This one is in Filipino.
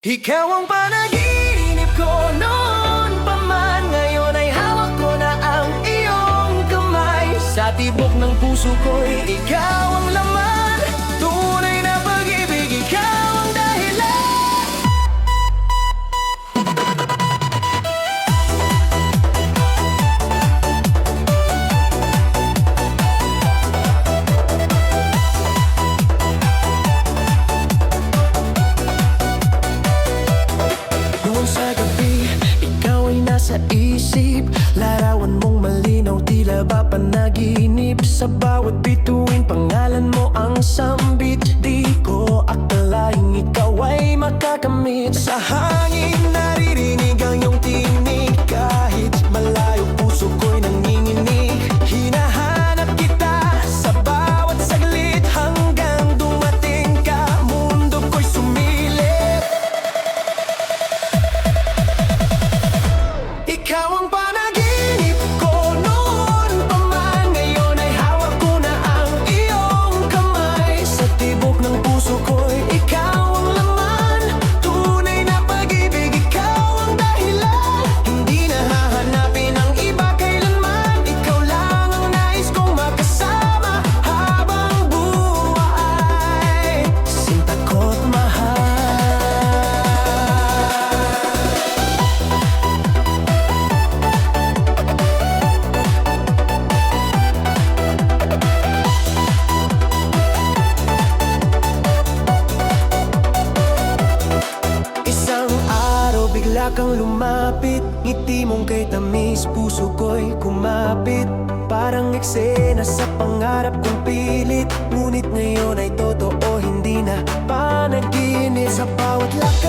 Ikaw ang panaginip ko noon pa man. Ngayon ay hawak ko na ang iyong kamay. Sa tibok ng puso ko'y ikaw ang laman. Tunay na pag-ibig, ikaw ang dahilan. Noon sa gabi, ikaw ay nasa isip. Larawan mong malinaw, tila ba panaginip. Sa bawat bituin, pangalan mo ang sambit. Di ko akalaing ikaw ay makakamit. Sa hangin naririnig ang iyong tinig. Kahit malayo puso ko'y nanginginig. Hinahanap kita sa bawat saglit. Hanggang dumating ka, mundo ko'y sumilip. Ikaw ang panaginip ko noon pa man. Ngayon ay hawak ko na ang iyong kamay. Sa tibok ng puso ko'y ikaw ang laman. Tunay na pag-ibig, ikaw ang dahilan. Hindi na hahanapin ang iba kailanman. Ikaw lang ang nais kong makasama habang buhay. Sinta ko't mahal. Isang araw bigla kang lumapit. Ngiti mong kay tamis, puso ko'y kumapit. Parang eksena sa pangarap kong pilit. Ngunit ngayon ay totoo, hindi na panaginip. Sa bawat lakad